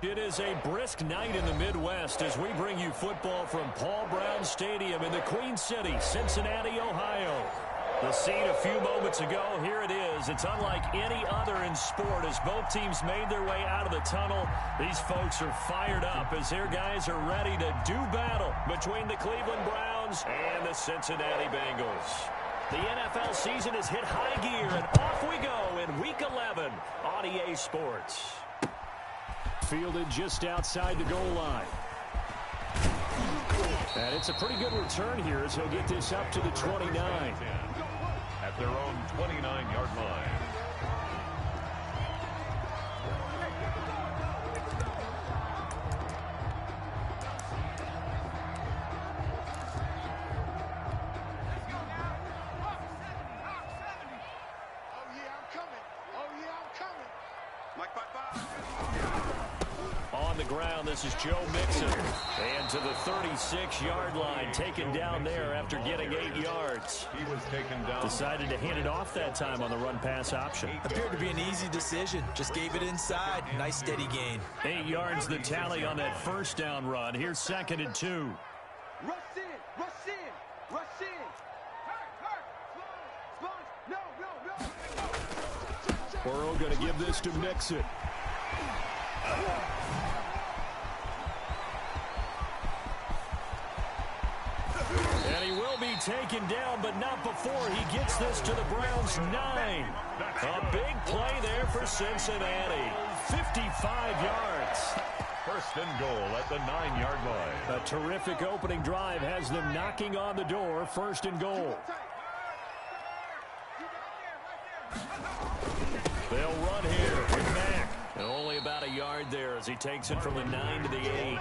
It is a brisk night in the Midwest as we bring you football from Paul Brown Stadium in the Queen City, Cincinnati, Ohio. The scene a few moments ago, here it is. It's unlike any other in sport as both teams made their way out of the tunnel. These folks are fired up as their guys are ready to do battle between the Cleveland Browns and the Cincinnati Bengals. The NFL season has hit high gear, and off we go in Week 11 on EA Sports. Fielded just outside the goal line. And it's a pretty good return here as he'll get this up to the 29. At their own 29-yard line. On the ground, this is Joe Mixon. And to the 36-yard line, taken down there after getting 8 yards. He was taken down. Decided to hand it off that time on the run-pass option. Appeared to be an easy decision. Just gave it inside. Nice steady gain. 8 yards the tally on that first down run. Here's 2nd and 2. Rush in, rush in, rush in. Burrow going to give this to Mixon. And he will be taken down, but not before he gets this to the Browns' 9. A big play there for Cincinnati. 55 yards. First and goal at the 9-yard line. A terrific opening drive has them knocking on the door. 1st and goal. They'll run here with Mack. And only about a yard there as he takes it from the 9 to the 8.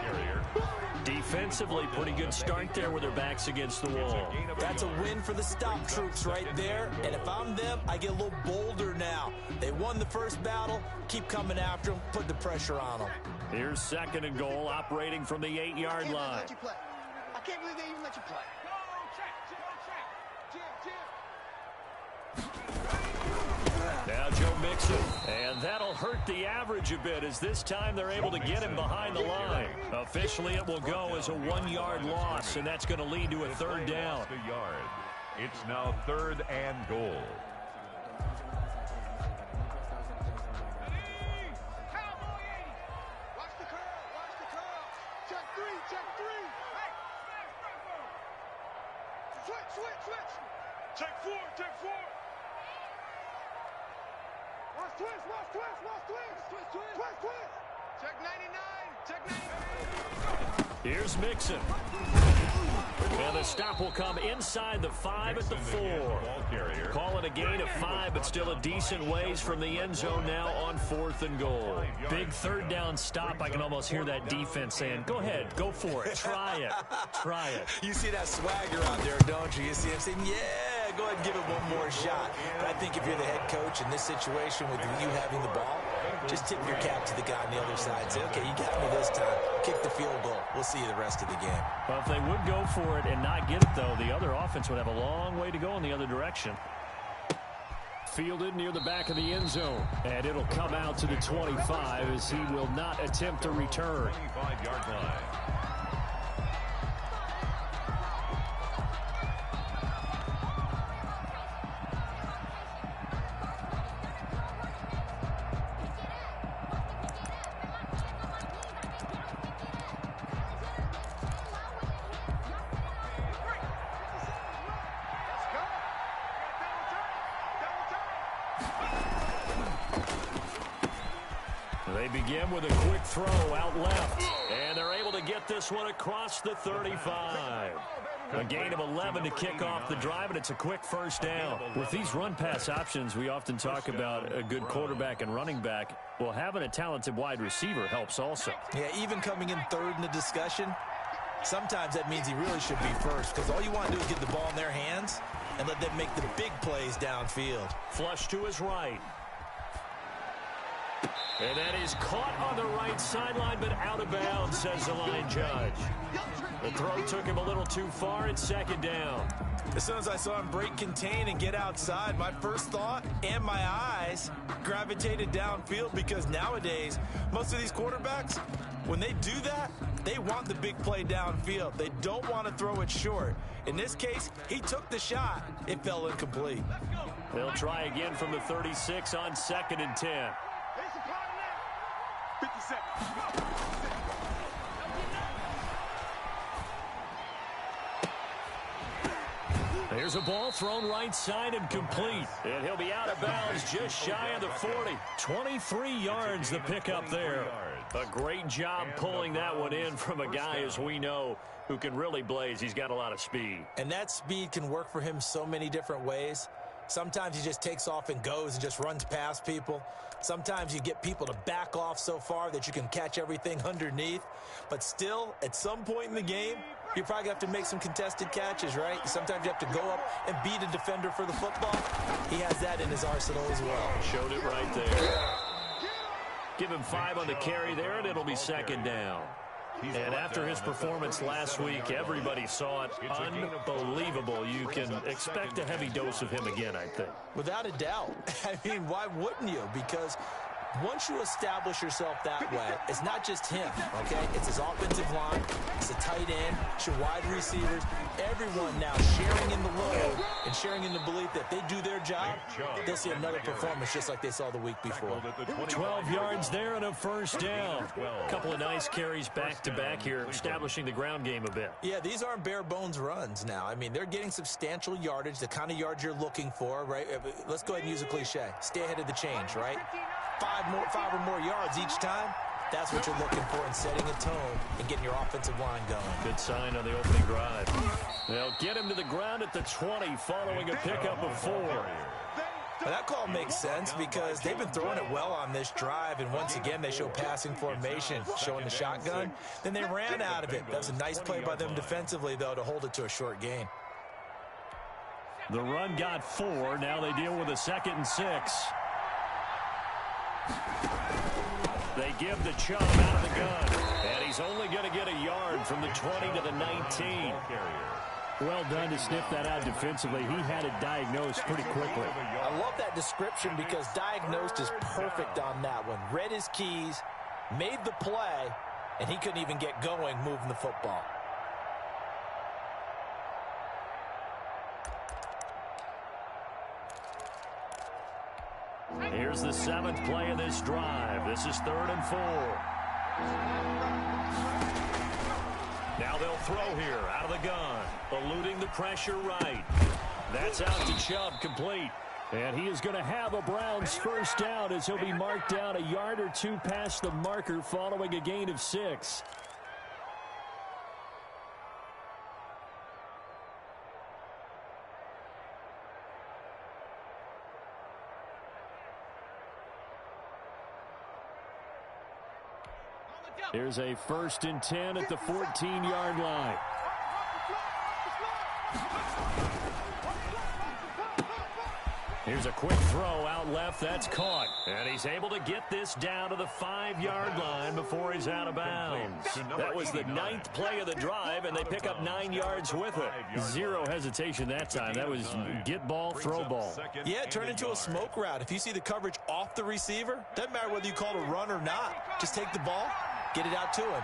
Defensively, pretty good start there with their backs against the wall. That's a win for the stop troops right there. And if I'm them, I get a little bolder now. They won the first battle. Keep coming after them. Put the pressure on them. Here's 2nd and goal, operating from the 8-yard line. I can't believe they even let you play. Now Joe Mixon, and that'll hurt the average a bit as this time they're able to get him behind the line. Officially, it will go as a 1-yard loss, and that's going to lead to a 3rd down. It's now 3rd and goal. Watch the curl. Check three. Switch. Check four. Watch twist. Check 99. Here's Mixon. And the stop will come inside the 5 at the 4. Call it a gain of 5, but still a decent ways from the end zone now on 4th and goal. Big 3rd down stop. I can almost hear that defense saying, go ahead, go for it. Try it. You see that swagger out there, don't you? You see him saying, yeah, go ahead and give it one more shot. But I think if you're the head coach in this situation with you having the ball, just tip your cap to the guy on the other side and say, okay, you got me this time. Kick the field goal. We'll see you the rest of the game. Well, if they would go for it and not get it, though, the other offense would have a long way to go in the other direction. Fielded near the back of the end zone. And it'll come out to the 25 as he will not attempt to return. 25-yard line. They begin with a quick throw out left. And they're able to get this one across the 35. A gain of 11 to kick off the drive, and it's a quick 1st down. With these run-pass options, we often talk about a good quarterback and running back. Well, having a talented wide receiver helps also. Yeah, even coming in 3rd in the discussion, sometimes that means he really should be first because all you want to do is get the ball in their hands and let them make the big plays downfield. Flush to his right. And that is caught on the right sideline, but out of bounds, says the line judge. The throw took him a little too far. It's second down. As soon as I saw him break contain and get outside, my first thought and my eyes gravitated downfield, because nowadays, most of these quarterbacks, when they do that, they want the big play downfield. They don't want to throw it short. In this case, he took the shot. It fell incomplete. They'll try again from the 36 on 2nd and 10. 50 seconds. There's a ball thrown right side and complete. And he'll be out of bounds just shy of the 40. 23 yards the pickup there. A great job pulling that one in from a guy, as we know, who can really blaze. He's got a lot of speed. And that speed can work for him so many different ways. Sometimes he just takes off and goes and just runs past people. Sometimes you get people to back off so far that you can catch everything underneath. But still, at some point in the game, you probably have to make some contested catches, right? Sometimes you have to go up and beat a defender for the football. He has that in his arsenal as well. Showed it right there. Give him 5 on the carry there, and it'll be second down. And after his performance last week, everybody saw it. Unbelievable. You can expect a heavy dose of him again, I think. Without a doubt. I mean, why wouldn't you? Because once you establish yourself that way, it's not just him, okay? It's his offensive line, it's the tight end, it's your wide receivers, everyone now sharing in the load and sharing in the belief that they do their job, they'll see another performance just like they saw the week before. 12 yards there and a first down. A couple of nice carries back-to-back here, establishing the ground game a bit. Yeah, these aren't bare-bones runs now. I mean, they're getting substantial yardage, the kind of yards you're looking for, right? Let's go ahead and use a cliche. Stay ahead of the change, right? 5 or more yards each time. That's what you're looking for in setting a tone and getting your offensive line going. Good sign on the opening drive. They'll get him to the ground at the 20 following a pickup of 4. Well, that call makes sense because they've been throwing it well on this drive, and once again they show passing formation, showing the shotgun. Then they ran out of it. That was a nice play by them defensively, though, to hold it to a short gain. The run got 4. Now they deal with a 2nd and 6. They give the Chubb out of the gun, and he's only going to get a yard from the 20 to the 19. Well done to sniff that out defensively. He had it diagnosed pretty quickly. I love that description because diagnosed is perfect on that one. Read his keys, made the play, and he couldn't even get going moving the football. Here's the 7th play of this drive. This is 3rd and 4. Now they'll throw here out of the gun, eluding the pressure right. That's out to Chubb, complete. And he is going to have a Browns first down as he'll be marked down a yard or 2 past the marker following a gain of 6. Here's a 1st and 10 at the 14-yard line. Here's a quick throw out left. That's caught. And he's able to get this down to the 5-yard line before he's out of bounds. That was the 9th play of the drive, and they pick up 9 yards with it. Zero hesitation that time. That was get ball, throw ball. Yeah, turn into a smoke route. If you see the coverage off the receiver, doesn't matter whether you call it a run or not. Just take the ball, get it out to him.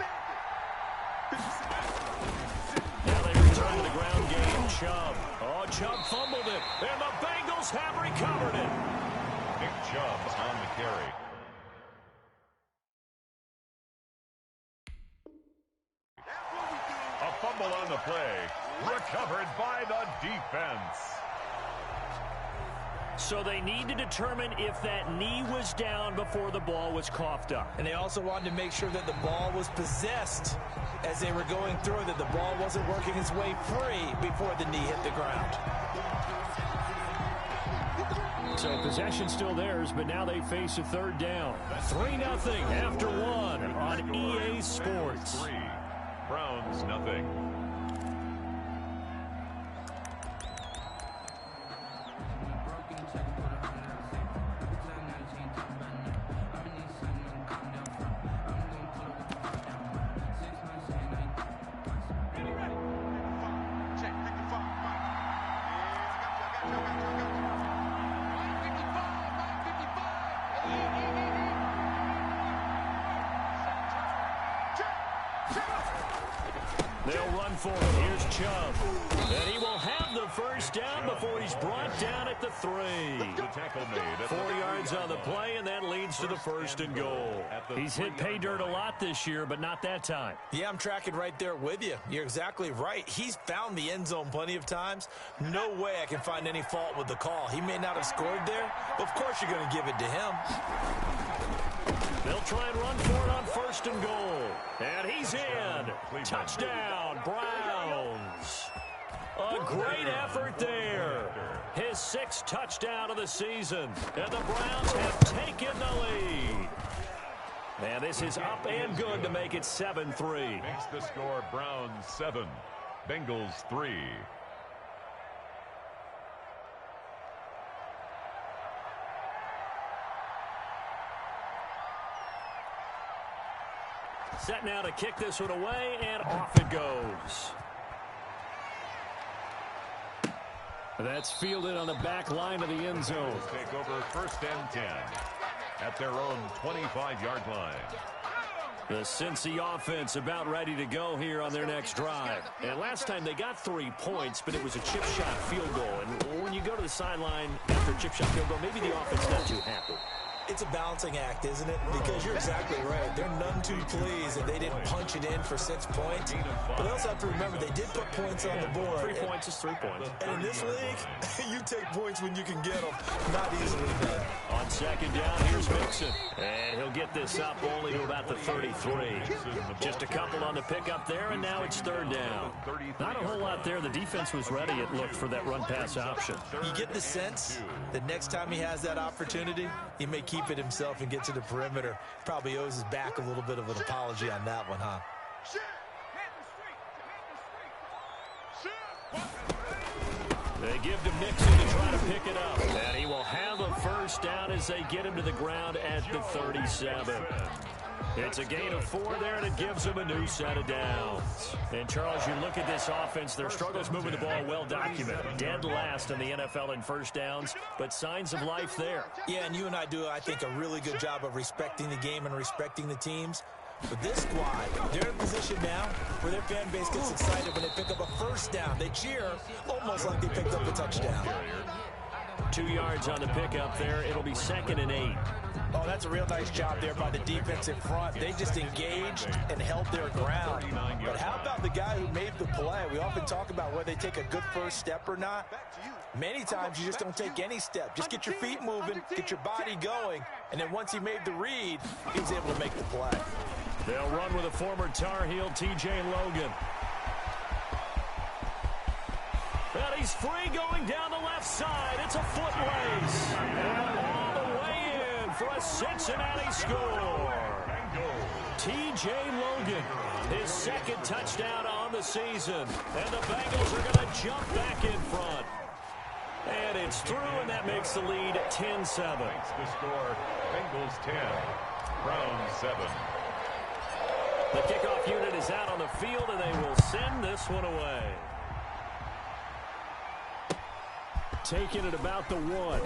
Now they return to the ground game. Chubb. Oh, Chubb fumbled it. And the Bengals have recovered it. Nick Chubb on the carry. A fumble on the play. Recovered by the defense. So they need to determine if that knee was down before the ball was coughed up. And they also wanted to make sure that the ball was possessed as they were going through, that the ball wasn't working its way free before the knee hit the ground. So possession still theirs, but now they face a 3rd down. 3-0 after 1 on EA Sports. 3, Browns nothing. They'll run for it. Here's Chubb. And he will have the first down before he's brought down at the 3. The tackle made. 4 yards on the play, and that leads to the first and goal. He's hit pay dirt a lot this year, but not that time. Yeah, I'm tracking right there with you. You're exactly right. He's found the end zone plenty of times. No way I can find any fault with the call. He may not have scored there, but of course you're going to give it to him. They'll try and run for it on first and goal. And he's in. Touchdown, Browns. A great effort there. His 6th touchdown of the season. And the Browns have taken the lead. And this is up and good to make it 7-3. Makes the score Browns 7, Bengals 3. Set now to kick this one away, and off it goes. That's fielded on the back line of the end zone. Take over first and 10 at their own 25-yard line. The Cincy offense about ready to go here on their next drive. And last time they got 3 points, but it was a chip shot field goal. And when you go to the sideline after a chip shot field goal, maybe the offense not too happy. It's a balancing act, isn't it? Because you're exactly right. They're none too pleased that they didn't punch it in for 6 points. But they also have to remember they did put points on the board. 3 points is 3 points. And in this league, you take points when you can get them. Not easily done. On second down, here's Mixon. And he'll get this up only to about the 33. Just a couple on the pickup there, and now it's 3rd down. Not a whole lot there. The defense was ready, it looked, for that run-pass option. You get the sense that next time he has that opportunity, he may keep it himself and get to the perimeter. Probably owes his back a little bit of an apology on that one, huh? They give to Mixon to try to pick it up. And he will have a first down as they get him to the ground at the 37. It's a gain of 4 there, and it gives them a new set of downs. And, Charles, you look at this offense, their struggles moving the ball well documented. Dead last in the NFL in first downs, but signs of life there. Yeah, and you and I do, I think, a really good job of respecting the game and respecting the teams. But this squad, they're in a position now where their fan base gets excited when they pick up a first down. They cheer almost like they picked up a touchdown. 2 yards on the pickup there. It'll be 2nd and 8. Oh, that's a real nice job there by the defense in front. They just engaged and held their ground. But how about the guy who made the play? We often talk about whether they take a good first step or not. Many times you just don't take any step. Just get your feet moving, get your body going, and then once he made the read, he was able to make the play. They'll run with a former Tar Heel, T.J. Logan. And he's free going down the left side. It's a foot race. And all the way in for a Cincinnati score. T.J. Logan, his 2nd touchdown on the season. And the Bengals are going to jump back in front. And it's through, and that makes the lead 10-7. Makes the score Bengals 10, Browns 7. The kickoff unit is out on the field, and they will send this one away. Taking it about the 1.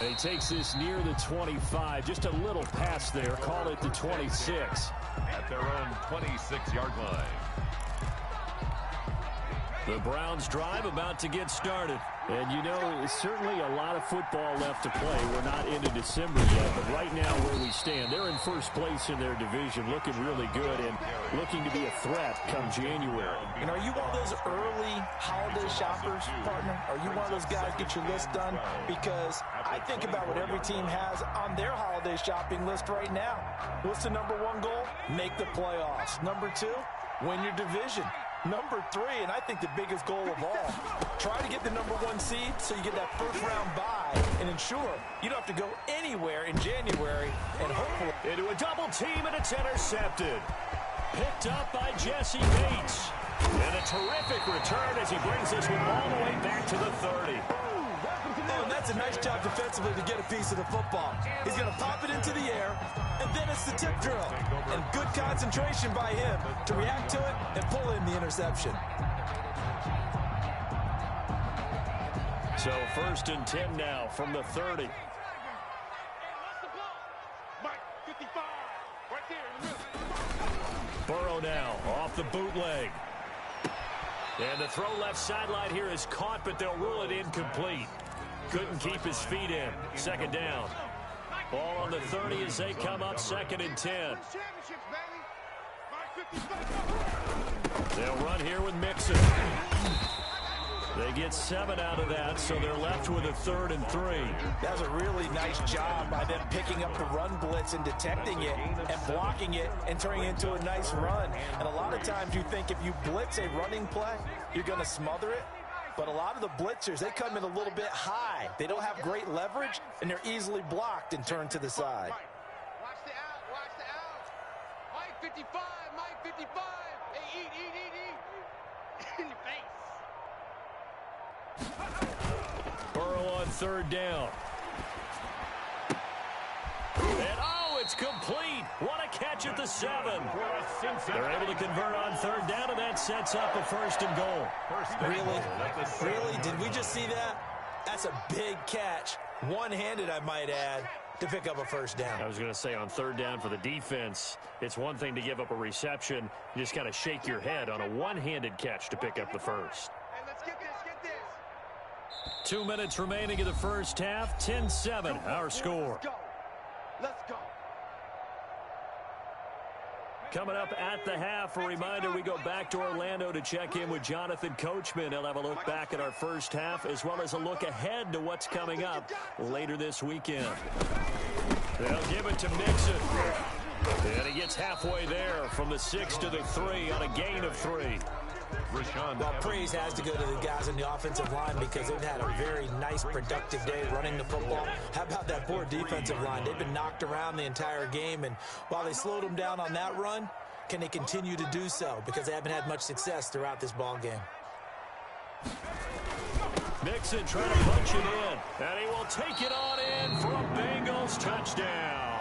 And he takes this near the 25. Just a little pass there. Call it the 26. At their own 26-yard line. The Browns drive about to get started. And, you know, certainly a lot of football left to play. We're not into December yet, but right now where we stand, they're in first place in their division, looking really good and looking to be a threat come January. And are you one of those early holiday shoppers, partner? Are you one of those guys get your list done? Because I think about what every team has on their holiday shopping list right now. What's the number 1 goal? Make the playoffs. Number 2, win your division. Number 3, and I think the biggest goal of all, try to get the number 1 seed so you get that first-round bye and ensure you don't have to go anywhere in January and hopefully... Into a double team, and it's intercepted. Picked up by Jesse Bates. And a terrific return as he brings this one all the way back to the 30. Oh, and that's a nice job defensively to get a piece of the football. He's going to pop it into the air, and then it's the tip drill. And good concentration by him to react to it and pull in the interception. So 1st and 10 now from the 30. Burrow now off the bootleg. And the throw left sideline here is caught, but they'll rule it incomplete. Couldn't keep his feet in. 2nd down. Ball on the 30 as they come up 2nd and 10. They'll run here with Mixon. They get 7 out of that, so they're left with a 3rd and 3. That was a really nice job by them picking up the run blitz and detecting it and blocking it and turning it into a nice run. And a lot of times you think if you blitz a running play, you're going to smother it. But a lot of the blitzers, they come in a little bit high. They don't have great leverage, and they're easily blocked and turned to the side. Watch the out, watch the out. Mike 55, Mike 55. Hey, eat. In your face. Burrow on 3rd down. And it's complete. What a catch at the 7. They're able to convert on 3rd down, and that sets up a 1st and goal. Really? Did we just see that? That's a big catch. One-handed, I might add, to pick up a 1st down. I was going to say on 3rd down for the defense, it's one thing to give up a reception. You just got to shake your head on a one-handed catch to pick up the 1st. Hey, let's get this, 2 minutes remaining in the 1st half. 10-7, our score. Let's go. Coming up at the half, a reminder, we go back to Orlando to check in with Jonathan Coachman. He'll have a look back at our 1st half, as well as a look ahead to what's coming up later this weekend. They'll give it to Mixon. And he gets halfway there from the 6 to the 3 on a gain of 3. Well, praise has to go to the guys on the offensive line because they've had a very nice, productive day running the football. How about that poor defensive line? They've been knocked around the entire game, and while they slowed them down on that run, can they continue to do so? Because they haven't had much success throughout this ball game. Mixon trying to punch it in, and he will take it on in for a Bengals touchdown.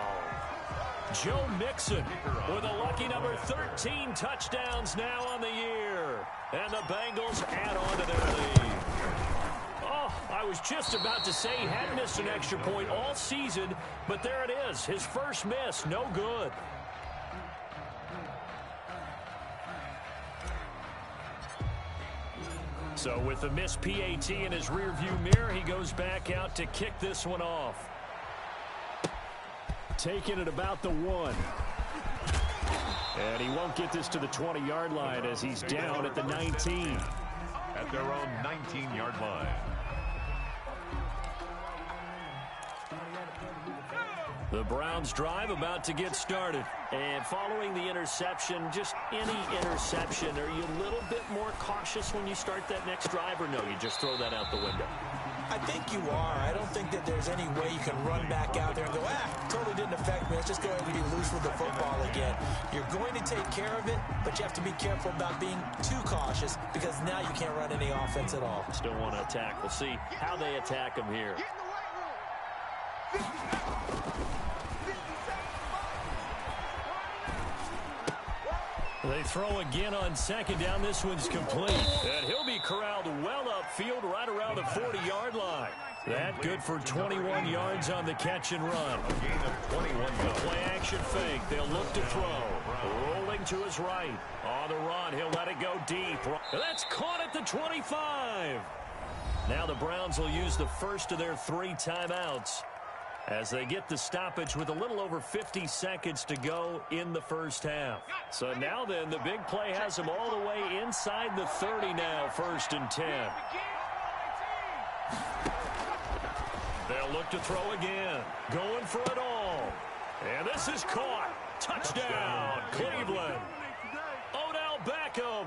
Joe Mixon with a lucky number 13 touchdowns now on the year. And the Bengals add on to their lead. Oh, I was just about to say he had missed an extra point all season, but there it is. His first miss, no good. So with the missed PAT in his rearview mirror, he goes back out to kick this one off. Taking it about the 1. And he won't get this to the 20-yard line as he's down at the 19. At their own 19-yard line. The Browns drive about to get started. And following the interception, just any interception, are you a little bit more cautious when you start that next drive, or no, you just throw that out the window? I think you are. I don't think that there's any way you can run back out there and go, totally didn't affect me. Let's just go ahead and be loose with the football again. You're going to take care of it, but you have to be careful about being too cautious because now you can't run any offense at all. Still want to attack. We'll see how they attack him here. They throw again on 2nd down. This one's complete. And he'll be corralled well upfield right around the 40-yard line. That good for 21 yards on the catch and run. A gain of 21 yards. Play action fake. They'll look to throw. Rolling to his right. On the run, he'll let it go deep. That's caught at the 25. Now the Browns will use the first of their 3 timeouts as they get the stoppage with a little over 50 seconds to go in the 1st half. So now then, the big play has them all the way inside the 30 now, 1st and 10. They'll look to throw again, going for it all. And this is caught. Touchdown, Cleveland. Odell Beckham,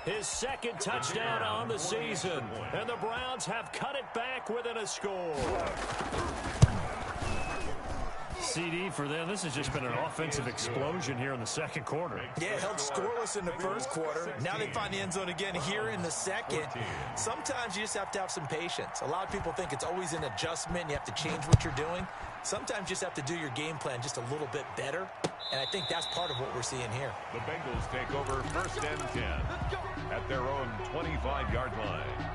his 2nd touchdown on the season. And the Browns have cut it back within a score. CD for them. This has just been an offensive explosion here in the 2nd quarter. Yeah, held scoreless in the 1st quarter. Now they find the end zone again here in the 2nd. Sometimes you just have to have some patience. A lot of people think it's always an adjustment. You have to change what you're doing. Sometimes you just have to do your game plan just a little bit better. And I think that's part of what we're seeing here. The Bengals take over 1st and 10 at their own 25-yard line.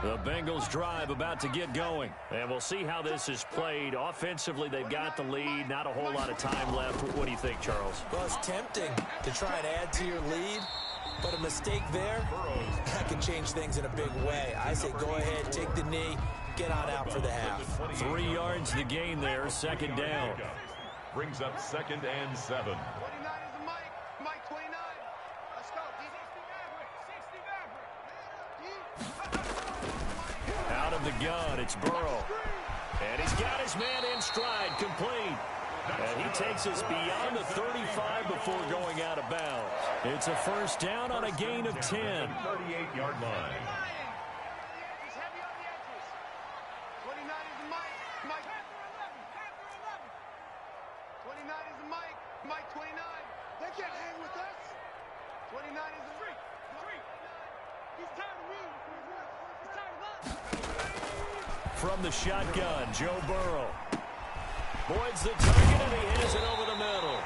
The Bengals drive about to get going. And we'll see how this is played. Offensively, they've got the lead. Not a whole lot of time left. What do you think, Charles? Well, it's tempting to try and add to your lead, but a mistake there, that can change things in a big way. I say go ahead, take the knee, get on out for the half. 3 yards the gain there, second down. Brings up 2nd and 7. 29 is the Mike 29. Let's go, D. Out of the gun, it's Burrow. And he's got his man in stride, complete. And he takes us beyond the 35 before going out of bounds. It's a first down on a gain of 10. 38-yard line. He's heavy on the edges. 29 is the Mike 29 is the Mike 29. They can't hang with us. 29 is the street. He's tired of me. He's tired of us. From the shotgun, Joe Burrow. Boyd's the target, and he has it over the middle.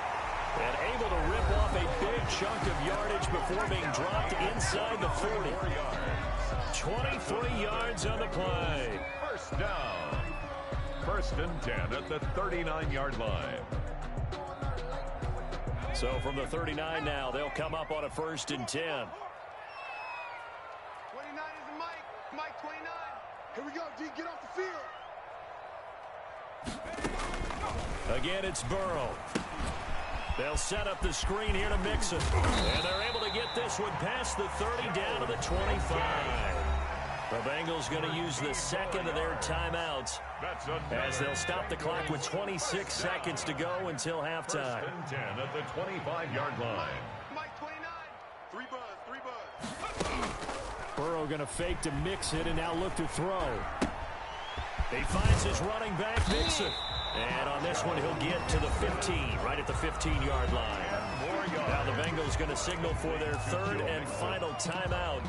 And able to rip off a big chunk of yardage before being dropped inside the 40. 23 yards on the play. First down. 1st and 10 at the 39-yard line. So from the 39 now, they'll come up on a 1st and 10. 29 is the Mike 29. Here we go, D. Get off the field. Again, it's Burrow. They'll set up the screen here to Mixon. And they're able to get this one past the 30 down to the 25. The Bengals going to use the second of their timeouts as they'll stop the clock with 26 seconds to go until halftime. 1st and 10 at the 25-yard line. Mike 29. 3 buzz. Burrow going to fake to mix it and now look to throw. He finds his running back, Mixon. And on this one, he'll get to the 15, right at the 15-yard line. Now the Bengals going to signal for their 3rd and final timeout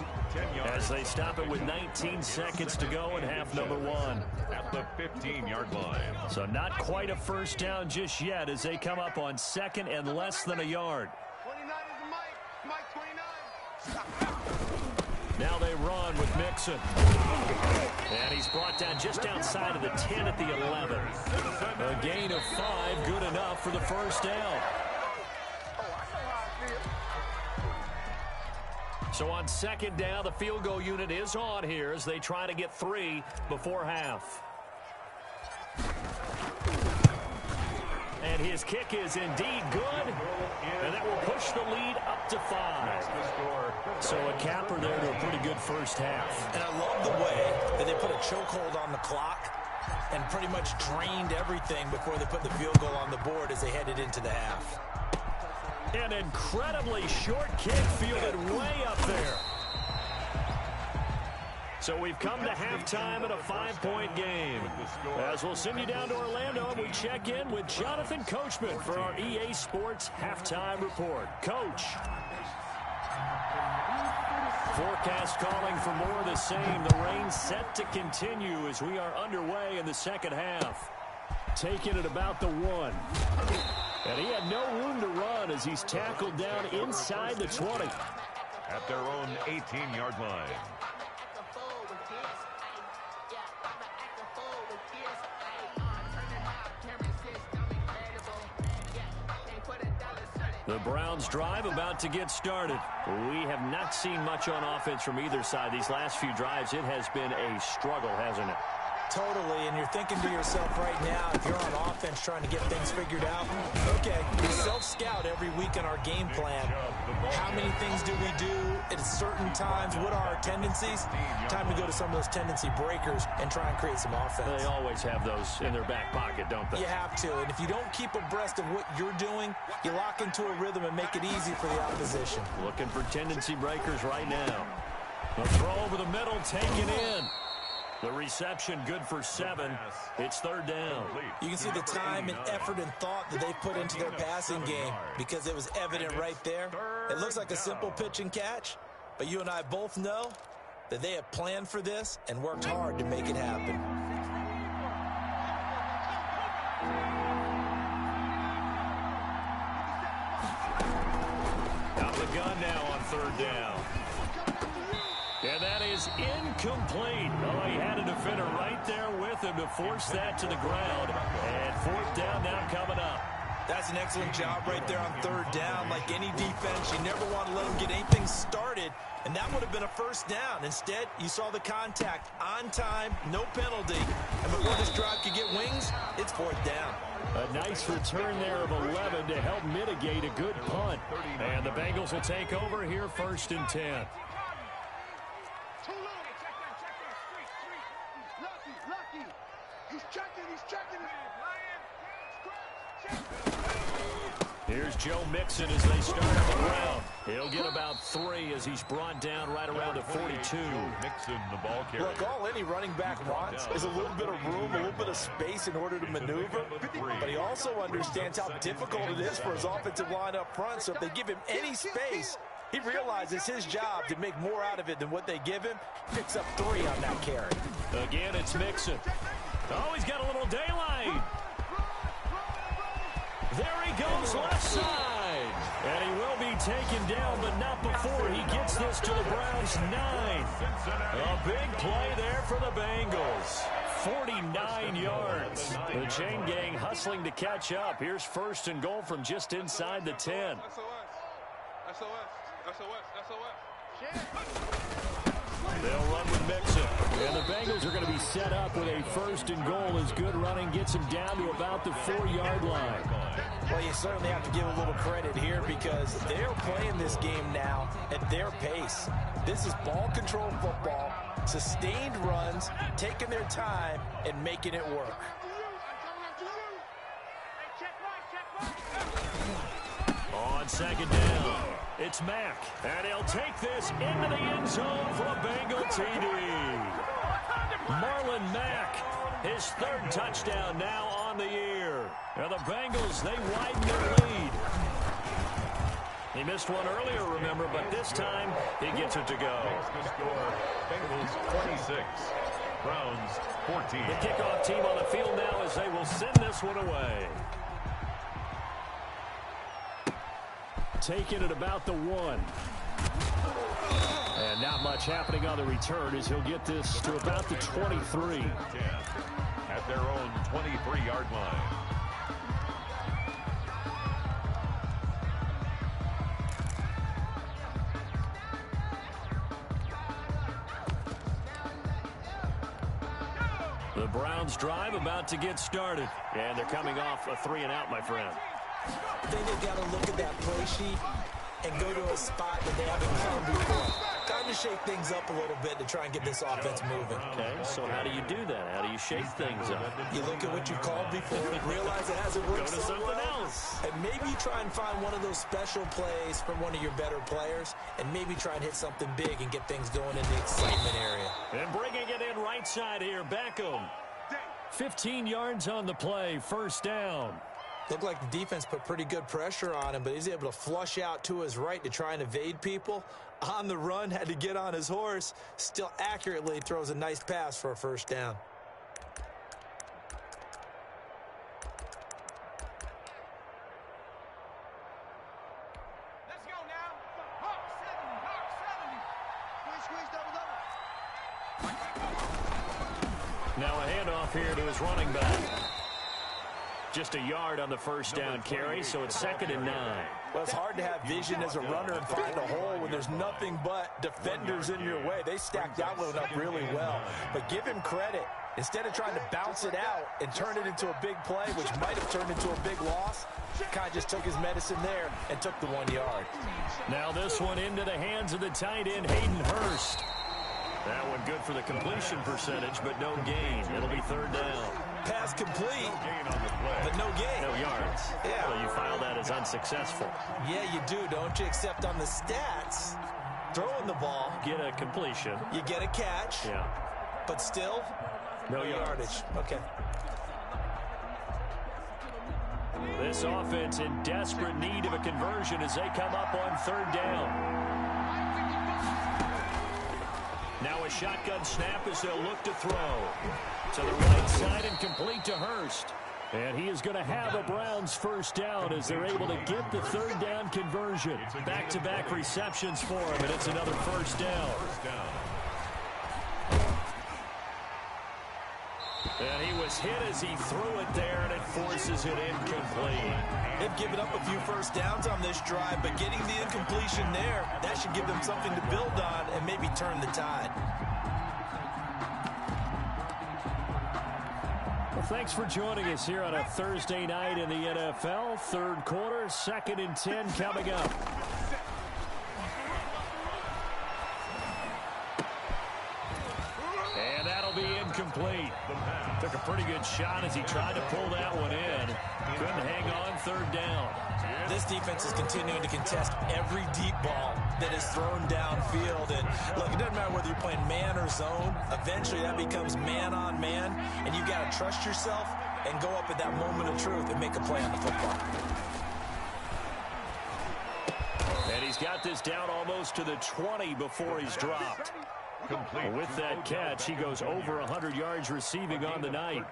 as they stop it with 19 seconds to go in half number 1. At the 15-yard line. So not quite a first down just yet as they come up on 2nd and less than a yard. 29 is the Mike 29. Now they run with Mixon. And he's brought down just outside of the 10 at the 11. A gain of 5, good enough for the first down. So on 2nd down, the field goal unit is on here as they try to get 3 before half. And his kick is indeed good. And that will push the lead up to 5. So a capper there to a pretty good first half. And I love the way that they put a chokehold on the clock and pretty much drained everything before they put the field goal on the board as they headed into the half. An incredibly short kick fielded way up there. So we've come to halftime at a 5-point game. As we'll send you down to Orlando, and we check in with Jonathan Coachman for our EA Sports Halftime Report. Coach. Forecast calling for more of the same. The rain set to continue as we are underway in the second half. Taking it about the 1. And he had no room to run as he's tackled down inside the 20. At their own 18-yard line. The Browns drive about to get started. We have not seen much on offense from either side. These last few drives, it has been a struggle, hasn't it? Totally, and you're thinking to yourself right now, if you're on offense trying to get things figured out, okay, we self-scout every week in our game plan. How many things do we do at certain times? What are our tendencies? Time to go to some of those tendency breakers and try and create some offense. They always have those in their back pocket, don't they? You have to, and if you don't keep abreast of what you're doing, you lock into a rhythm and make it easy for the opposition. Looking for tendency breakers right now. The throw over the middle, taken in. The reception good for 7. It's 3rd down. You can see the time and effort and thought that they put into their passing game because it was evident right there. It looks like a simple pitch and catch, but you and I both know that they have planned for this and worked hard to make it happen. Out the gun now on 3rd down. And And that is incomplete. Oh, he had a defender right there with him to force that to the ground. And fourth down now coming up. That's an excellent job right there on third down. Like any defense, you never want to let them get anything started, and that would have been a first down. Instead, you saw the contact on time, no penalty, and before this drive could get wings, it's fourth down. A nice return there of 11 to help mitigate a good punt. And the Bengals will take over here first and 10. Lucky. He's checking it. Here's Joe Mixon as they start on the ground. He'll get about 3 as he's brought down right around the 42. Mixon, the ball carrier. Look, all any running back wants is a little bit of room, a little bit of space in order to maneuver. But he also understands how difficult it is for his offensive line up front. So if they give him any space, he realizes his job to make more out of it than what they give him. Picks up 3 on that carry. Again, it's Mixon. Oh, he's got a little daylight. There he goes left side. And he will be taken down, but not before he gets this to the Browns' 9. A big play there for the Bengals. 49 yards. The chain gang hustling to catch up. Here's first and goal from just inside the 10. They'll run with Mixon. And the Bengals are going to be set up with a first and goal as good running gets them down to about the 4-yard line. Well, you certainly have to give a little credit here because they're playing this game now at their pace. This is ball control football, sustained runs, taking their time, and making it work. On second down, it's Mack. And he'll take this into the end zone for a Bengal TD. Marlon Mack, his 3rd touchdown now on the year. And the Bengals, they widen their lead. He missed one earlier, remember, but this time he gets it to go. Bengals 26, Browns 14. The kickoff team on the field now as they will send this one away. Taken at about the 1. And not much happening on the return as he'll get this to about the 23. At their own 23-yard line. The Browns drive about to get started. And they're coming off a 3-and-out, my friend. I think they've got to look at that play sheet and go to a spot that they haven't come before. Time to shake things up a little bit to try and get this offense moving. Okay, so how do you do that? How do you shake things up? You look at what you called before, realize it hasn't worked Go to so something well, else. and maybe try and find one of those special plays from one of your better players, and maybe try and hit something big and get things going in the excitement area. And bringing it in right side here, Beckham. 15 yards on the play, first down. Looked like the defense put pretty good pressure on him, but he's able to flush out to his right to try and evade people. On the run, had to get on his horse. Still accurately throws a nice pass for a first down. Let's go now. Hawk 70. Now a handoff here to his running back. Just a yard on the first down carry, so it's 2nd and 9. Well, it's hard to have vision as a runner and find a hole when there's nothing but defenders in your way. They stacked that one up really well. But give him credit. Instead of trying to bounce it out and turn it into a big play, which might have turned into a big loss, kind of just took his medicine there and took the 1 yard. Now this one into the hands of the tight end, Hayden Hurst. That one good for the completion percentage, but no gain. It'll be 3rd down. Pass complete, but no gain. No yards. Yeah. So you file that as unsuccessful. Yeah, you do, don't you? Except on the stats, throwing the ball, Get a completion. you get a catch, Yeah. but still, No yardage. Okay. This offense in desperate need of a conversion as they come up on 3rd down. Now a shotgun snap as they'll look to throw. To the right side and complete to Hurst. And he is going to have a Browns first down as they're able to get the 3rd down conversion. Back-to-back receptions for him, and it's another first down. And he was hit as he threw it there, and it forces it incomplete. They've given up a few first downs on this drive, but getting the incompletion there, that should give them something to build on and maybe turn the tide. Well, thanks for joining us here on a Thursday night in the NFL. Third quarter, 2nd and 10 coming up. And that'll be incomplete. Took a pretty good shot as he tried to pull that one in. Couldn't hang on, third down. This defense is continuing to contest every deep ball that is thrown downfield. And look, it doesn't matter whether you're playing man or zone. Eventually that becomes man on man, and you've got to trust yourself and go up at that moment of truth and make a play on the football. And he's got this down almost to the 20 before he's dropped. Complete. With that catch, he goes over 100 yards receiving on the night.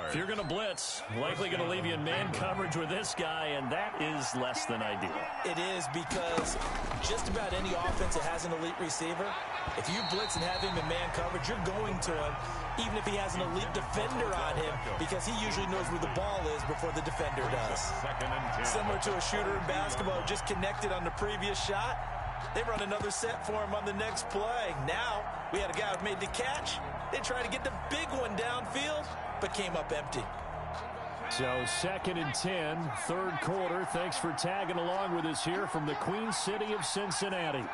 If you're going to blitz, likely going to leave you in man coverage with this guy, and that is less than ideal. It is, because just about any offense that has an elite receiver, if you blitz and have him in man coverage, you're going to him, even if he has an elite defender on him, because he usually knows where the ball is before the defender does. Similar to a shooter in basketball who just connected on the previous shot. They run another set for him on the next play. Now, we had a guy who made the catch. They tried to get the big one downfield, but came up empty. So 2nd and 10, third quarter. Thanks for tagging along with us here from the Queen City of Cincinnati.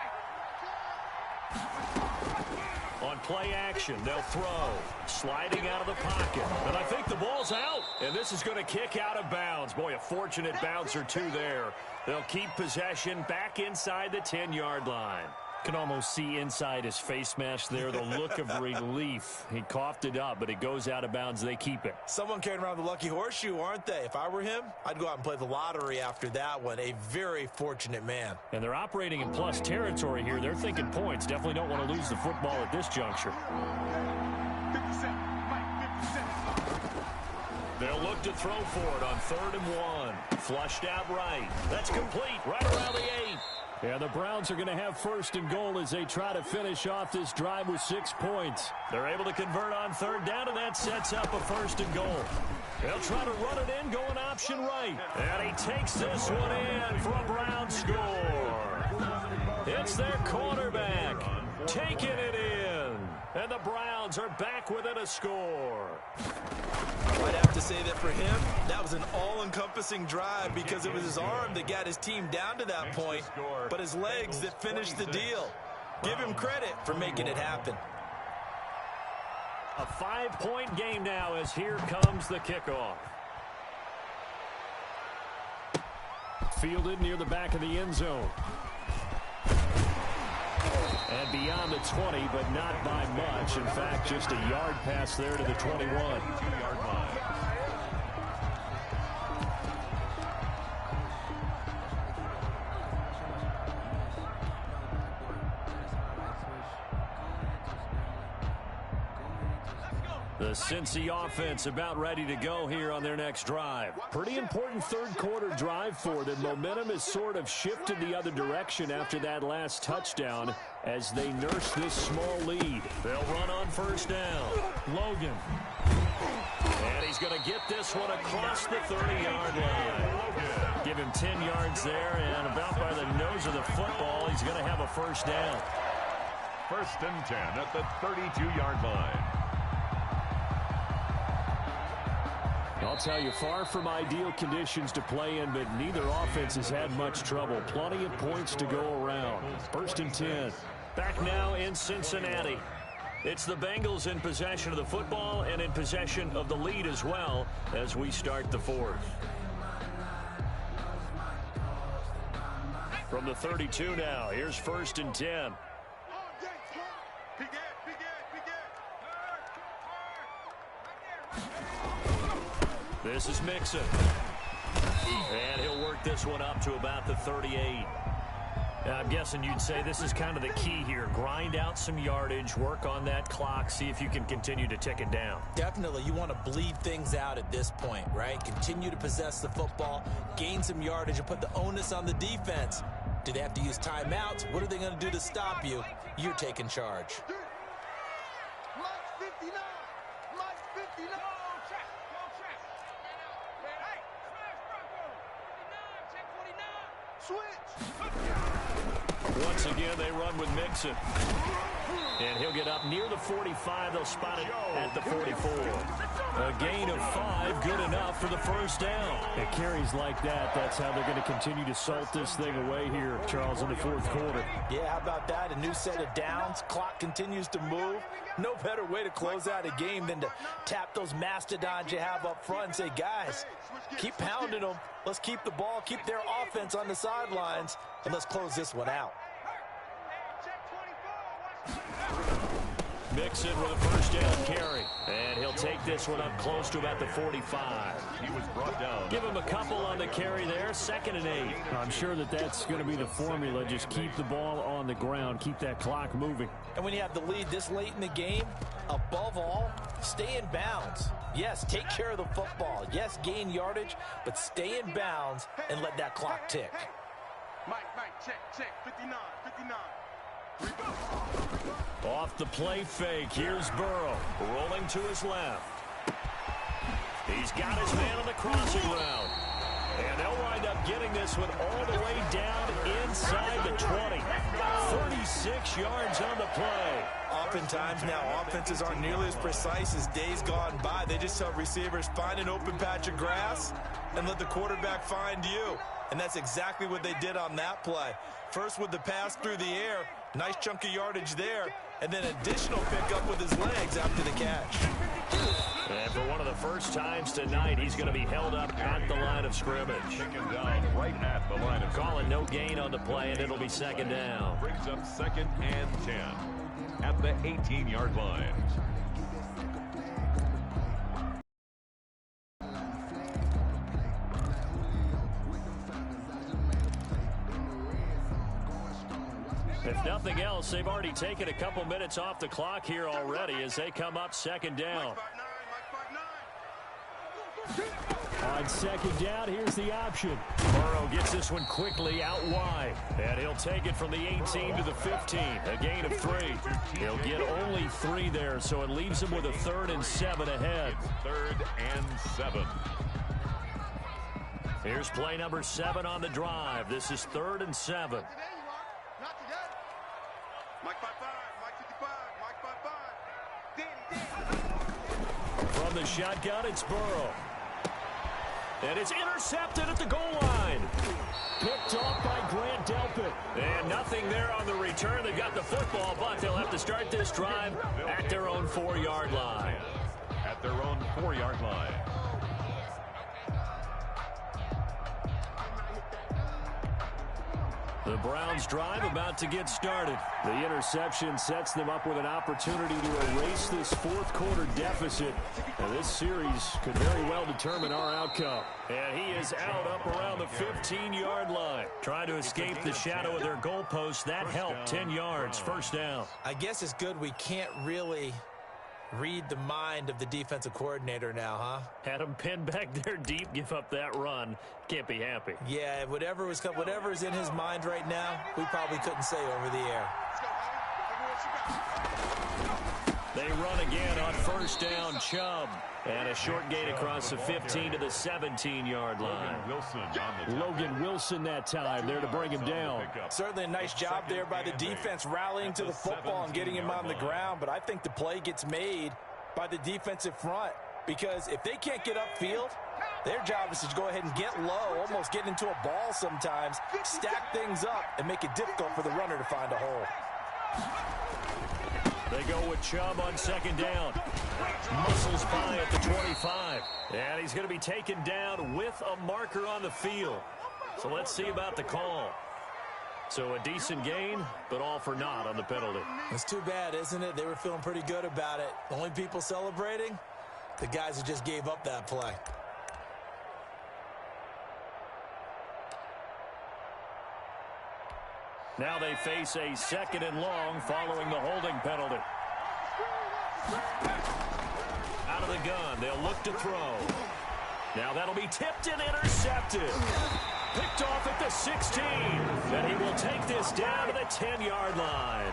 On play action, they'll throw. Sliding out of the pocket. And I think the ball's out. And this is going to kick out of bounds. Boy, a fortunate bounce or two there. They'll keep possession back inside the 10-yard line. Can almost see inside his face mask there the look of relief. He coughed it up, but it goes out of bounds. They keep it. Someone carrying around the lucky horseshoe, aren't they? If I were him, I'd go out and play the lottery after that one. A very fortunate man. And they're operating in plus territory here. They're thinking points. Definitely don't want to lose the football at this juncture. 50 Mike, 50 They'll look to throw for it on 3rd and 1. Flushed out right. That's complete right around the 8. And the Browns are going to have 1st and goal as they try to finish off this drive with 6 points. They're able to convert on 3rd down, and that sets up a 1st and goal. They'll try to run it in, going option right. And he takes this one in for a Brown score. It's their quarterback taking it in. And the Browns are back within a score. I'd have to say that for him, that was an all-encompassing drive, because it was his arm that got his team down to that point, but his legs that finished the deal. Give him credit for making it happen. A 5-point game now as here comes the kickoff. Fielded near the back of the end zone. And beyond the 20, but not by much. In fact, just a yard pass there to the 21. 2-yard line. The Cincy offense about ready to go here on their next drive. Pretty important third quarter drive for them. Momentum has sort of shifted the other direction after that last touchdown as they nurse this small lead. They'll run on 1st down. Logan. And he's going to get this one across the 30-yard line. Give him 10 yards there, and about by the nose of the football, he's going to have a 1st down. 1st and 10 at the 32-yard line. I'll tell you, far from ideal conditions to play in, but neither offense has had much trouble. Plenty of points to go around. 1st and 10. Back now in Cincinnati. It's the Bengals in possession of the football and in possession of the lead as well as we start the 4th. From the 32 now, here's 1st and 10. This is Mixon. And he'll work this one up to about the 38. I'm guessing you'd say this is kind of the key here. Grind out some yardage, work on that clock, see if you can continue to tick it down. Definitely. You want to bleed things out at this point, right? Continue to possess the football, gain some yardage, and put the onus on the defense. Do they have to use timeouts? What are they going to do to stop you? You're taking charge. Mike 59. Mike 59. Once again, they run with Mixon. And he'll get up near the 45. They'll spot it at the 44. A gain of 5, good enough for the first down. At carries like that, that's how they're going to continue to salt this thing away here, Charles, in the fourth quarter. Yeah, how about that? A new set of downs. Clock continues to move. No better way to close out a game than to tap those mastodons you have up front and say, guys, keep pounding them. Let's keep the ball, keep their offense on the sidelines, and let's close this one out. Mixon with a first down carry. And he'll take this one up close to about the 45. He was brought down. Give him a couple on the carry there. 2nd and 8. I'm sure that's going to be the formula. Just keep the ball on the ground. Keep that clock moving. And when you have the lead this late in the game, above all, stay in bounds. Yes, take care of the football. Yes, gain yardage, but stay in bounds and let that clock tick. Mike, check. 59. Off the play fake. Here's Burrow rolling to his left. He's got his man on the crossing route. And they'll wind up getting this one all the way down inside the 20. 36 yards on the play. Oftentimes now, offenses aren't nearly as precise as days gone by. They just tell receivers, find an open patch of grass and let the quarterback find you. And that's exactly what they did on that play. First with the pass through the air, nice chunk of yardage there, and then additional pickup with his legs after the catch. And for one of the first times tonight, he's going to be held up at the line of scrimmage. Taken down right at the line of Calling no gain on the play, and it'll be 2nd down. Brings up 2nd and 10 at the 18-yard line. If nothing else, they've already taken a couple minutes off the clock here already as they come up 2nd down. On 2nd down, here's the option. Burrow gets this one quickly out wide. And he'll take it from the 18 to the 15. A gain of 3. He'll get only 3 there, so it leaves him with a 3rd and 7 ahead. 3rd and 7. Here's play number 7 on the drive. This is 3rd and 7. Mike 5-5, Mike 55, Mike 5-5. From the shotgun, it's Burrow. And it's intercepted at the goal line. Picked off by Grant Delpit. And nothing there on the return. They got the football, but they'll have to start this drive at their own 4-yard line. At their own 4-yard line. The Browns drive about to get started. The interception sets them up with an opportunity to erase this fourth quarter deficit. And this series could very well determine our outcome. And he is out up around the 15-yard line. Trying to escape the shadow of their goalpost. That helped. 10 yards. First down. I guess it's good we can't really read the mind of the defensive coordinator now, huh? Had him pinned back there deep, give up that run. Can't be happy. Yeah, whatever is in his mind right now, we probably couldn't say over the air. They run again on first down, Chubb. And a short gain across the 15 to the 17-yard line. Logan Wilson that time there to bring him down. Certainly a nice job there by the defense rallying to the football and getting him on the ground. But I think the play gets made by the defensive front. Because if they can't get upfield, their job is to go ahead and get low, almost get into a ball sometimes, stack things up, and make it difficult for the runner to find a hole. They go with Chubb on second down. Muscles by at the 25. And he's going to be taken down with a marker on the field. So let's see about the call. So a decent gain, but all for naught on the penalty. It's too bad, isn't it? They were feeling pretty good about it. The only people celebrating, the guys who just gave up that play. Now they face a second and long following the holding penalty. Out of the gun, they'll look to throw. Now that'll be tipped and intercepted. Picked off at the 16. And he will take this is down to the 10-yard line.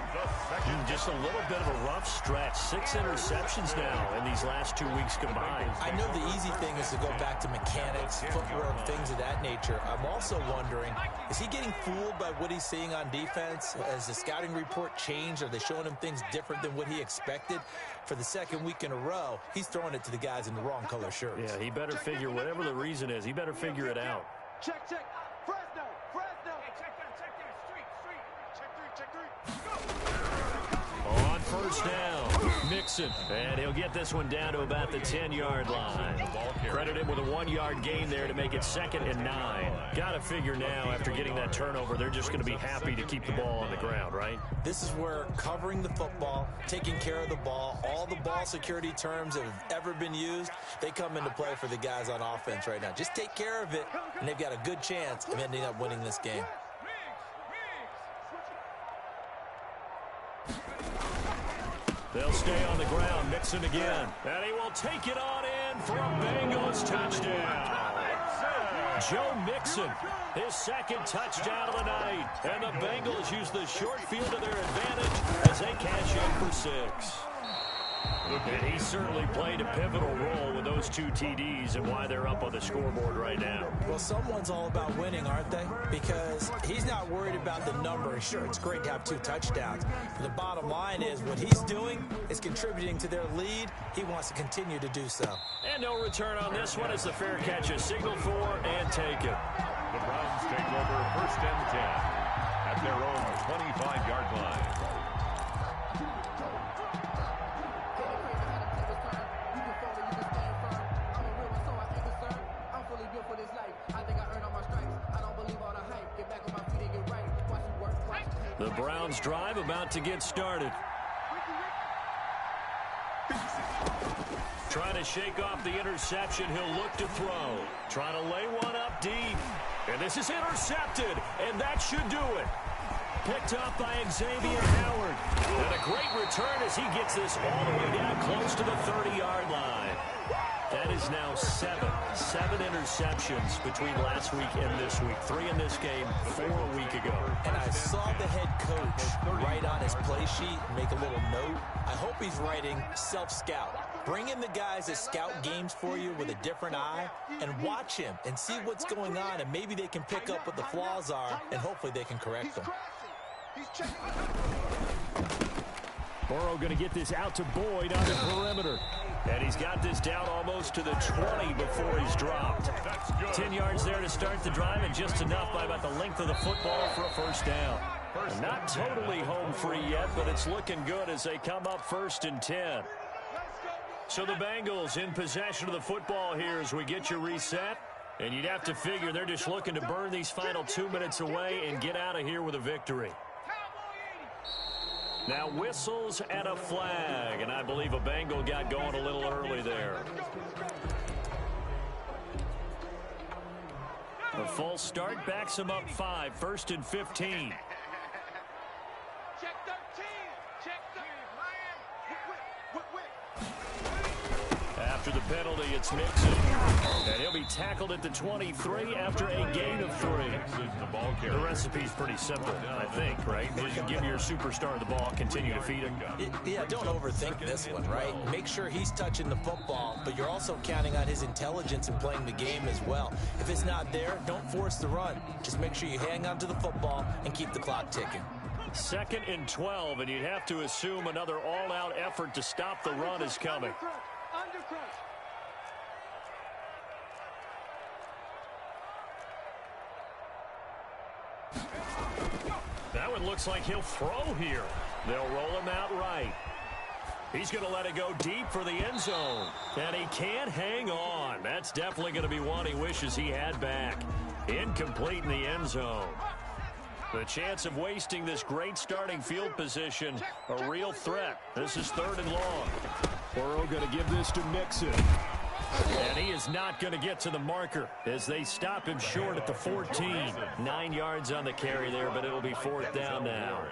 Just a little bit of a rough stretch. 6 interceptions now in these last 2 weeks combined. I know the easy thing is to go back to mechanics, footwork, things of that nature. I'm also wondering, is he getting fooled by what he's seeing on defense? Has the scouting report changed? Are they showing him things different than what he expected? For the second week in a row, he's throwing it to the guys in the wrong color shirts. Yeah, he better figure, whatever the reason is, he better figure it out. Check, check. Fresno, Fresno. Hey, check that, street. Check three. On first down, Mixon, and he'll get this one down to about the 10-yard line. Credit him with a 1-yard gain there to make it 2nd and 9. Got to figure now, after getting that turnover, they're just going to be happy to keep the ball on the ground, right? This is where covering the football, taking care of the ball, all the ball security terms that have ever been used, they come into play for the guys on offense right now. Just take care of it, and they've got a good chance of ending up winning this game. They'll stay on the ground. Mixon again. And he will take it on in for a Bengals touchdown. Joe Mixon, his 2nd touchdown of the night. And the Bengals use the short field to their advantage as they cash in for 6. And he certainly played a pivotal role with those 2 TDs and why they're up on the scoreboard right now. Well, someone's all about winning, aren't they? Because he's not worried about the number. Sure, it's great to have 2 touchdowns. But the bottom line is what he's doing is contributing to their lead. He wants to continue to do so. And no return on this one as the fair catch is signaled for and taken. The Browns take over 1st and 10 at their own 25-yard line. The Browns drive about to get started. Trying to shake off the interception. He'll look to throw. Trying to lay one up deep. And this is intercepted. And that should do it. Picked up by Xavier Howard. And a great return as he gets this all the way down close to the 30-yard line. That is now 7 interceptions between last week and this week. 3 in this game, 4 a week ago. And I saw the head coach write on his play sheet, make a little note. I hope he's writing self-scout. Bring in the guys that scout games for you with a different eye and watch him and see what's going on, and maybe they can pick up what the flaws are, and hopefully they can correct them. Burrow going to get this out to Boyd on the perimeter. And he's got this down almost to the 20 before he's dropped. 10 yards there to start the drive, and just enough by about the length of the football for a 1st down. And not totally home free yet, but it's looking good as they come up 1st and 10. So the Bengals in possession of the football here as we get you reset. And you'd have to figure they're just looking to burn these final 2 minutes away and get out of here with a victory. Now whistles and a flag, and I believe a Bengal got going a little early there. A false start backs him up 5, 1st and 15. Check 13. Check 13. After the penalty, it's Mixon. And he'll be tackled at the 23 after a gain of 3. The recipe's pretty simple, I think, right? Just give your superstar the ball, continue to feed him. Yeah, don't overthink this one, right? Make sure he's touching the football, but you're also counting on his intelligence in playing the game as well. If it's not there, don't force the run. Just make sure you hang on to the football and keep the clock ticking. 2nd and 12, and you'd have to assume another all-out effort to stop the run is coming. That one looks like he'll throw here. They'll roll him out right. He's going to let it go deep for the end zone. And he can't hang on. That's definitely going to be one he wishes he had back. Incomplete in the end zone. The chance of wasting this great starting field position, a real threat. This is 3rd and long. Burrow going to give this to Mixon. And he is not going to get to the marker as they stop him short at the 14. 9 yards on the carry there, but it'll be 4th down now.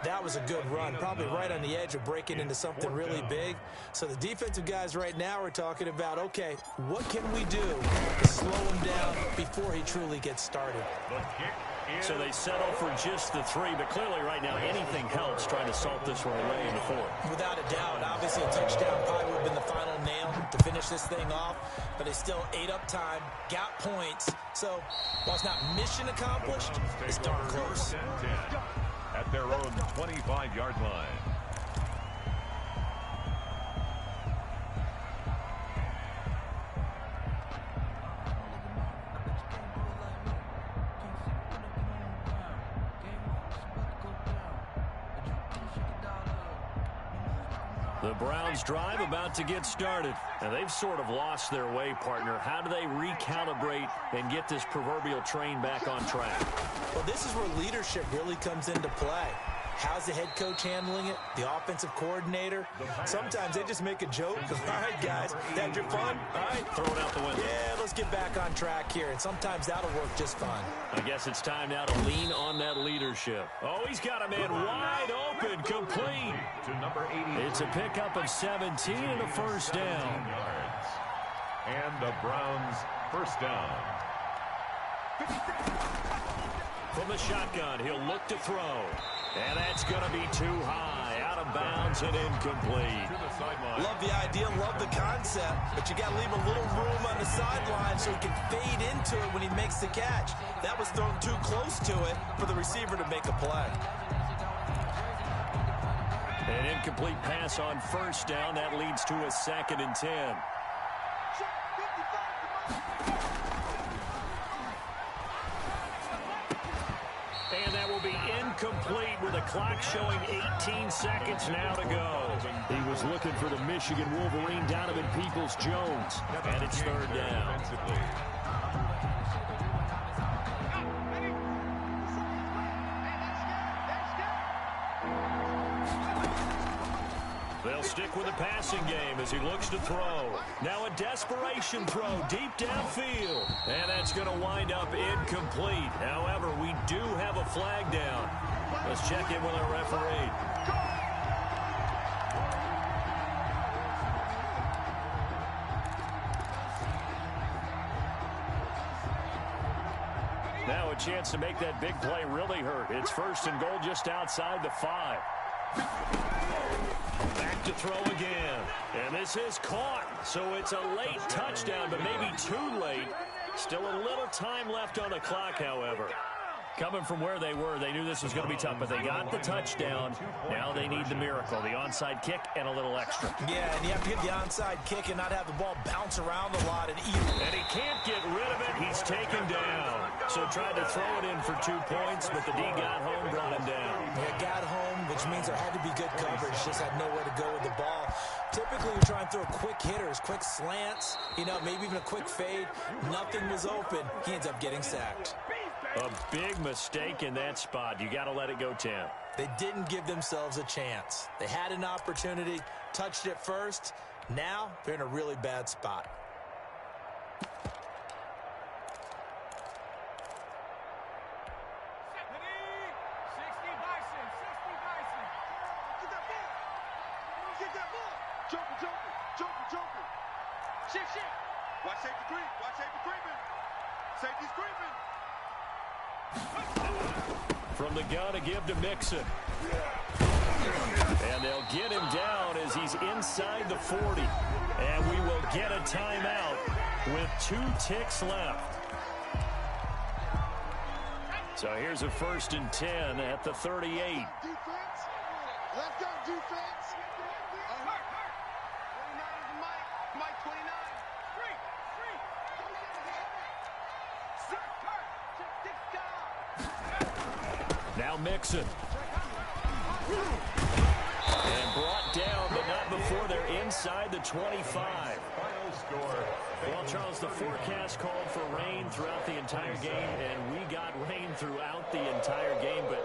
That was a good run, probably right on the edge of breaking into something really big. So the defensive guys right now are talking about, okay, what can we do to slow him down before he truly gets started? The kick So they settle for just the 3, but clearly right now anything helps trying to salt this one away in the 4th. Without a doubt, obviously a touchdown probably would have been the final nail to finish this thing off, but they still ate up time, got points. So while it's not mission accomplished, it's darn close. At their own 25-yard line. The Browns drive about to get started. And they've sort of lost their way, partner. How do they recalibrate and get this proverbial train back on track? Well, this is where leadership really comes into play. How's the head coach handling it? The offensive coordinator? Sometimes they just make a joke. All right, guys, had your fun? All right. Throw it out the window. Yeah, let's get back on track here. And sometimes that'll work just fine. I guess it's time now to lean on that leadership. Oh, he's got a man wide open, complete. To number 80. It's a pickup of 17 and a first down. Yards. And the Browns first down. From the shotgun, he'll look to throw. And that's going to be too high. Out of bounds and incomplete. To the sideline. Love the idea, love the concept, but you got to leave a little room on the sideline so he can fade into it when he makes the catch. That was thrown too close to it for the receiver to make a play. An incomplete pass on first down. That leads to a 2nd and 10. And that will be incomplete with a clock showing 18 seconds now to go. He was looking for the Michigan Wolverine, Donovan Peoples-Jones. And it's 3rd down. They'll stick with the passing game as he looks to throw. Now a desperation throw deep downfield. And that's going to wind up incomplete. However, we do have a flag down. Let's check in with our referee. Now a chance to make that big play really hurt. It's 1st and goal just outside the 5. Back to throw again. And this is caught. So it's a late touchdown, but maybe too late. Still a little time left on the clock, however. Coming from where they were, they knew this was going to be tough, but they got the touchdown. Now they need the miracle, the onside kick and a little extra. Yeah, and you have to get the onside kick and not have the ball bounce around a lot and eat. And he can't get rid of it. He's taken down. So tried to throw it in for 2 points, but the D got home, brought him down. Yeah, got home, which means there had to be good coverage. Just had nowhere to go with the ball. Typically, you try and throw quick hitters, quick slants, maybe even a quick fade. Nothing was open. He ends up getting sacked. A big mistake in that spot. You got to let it go, Tim. They didn't give themselves a chance. They had an opportunity, touched it first. Now they're in a really bad spot. Watch safety creep. Watch safety creeping. Safety's creeping. From the gun, a give to Mixon. And they'll get him down as he's inside the 40. And we will get a timeout with 2 ticks left. So here's a 1st and 10 at the 38. Defense. Let's go, defense. 29 is the Mike. Mike 29. Now Mixon. And brought down, but not before they're inside the 25. Final score. Well, Charles, the forecast called for rain throughout the entire game, and we got rain throughout the entire game. But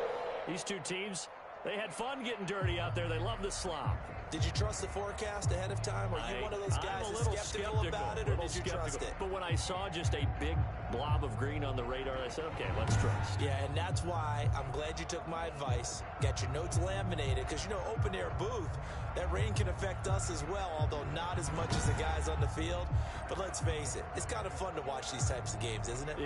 these two teams, they had fun getting dirty out there. They love the slop. Did you trust the forecast ahead of time? Are you one of those guys that's skeptical about it, or did you trust it? But when I saw just a big blob of green on the radar, I said, okay, let's trust. Yeah, and that's why I'm glad you took my advice. Got your notes laminated, because, open-air booth, that rain can affect us as well, although not as much as the guys on the field. But let's face it, it's kind of fun to watch these types of games, isn't it?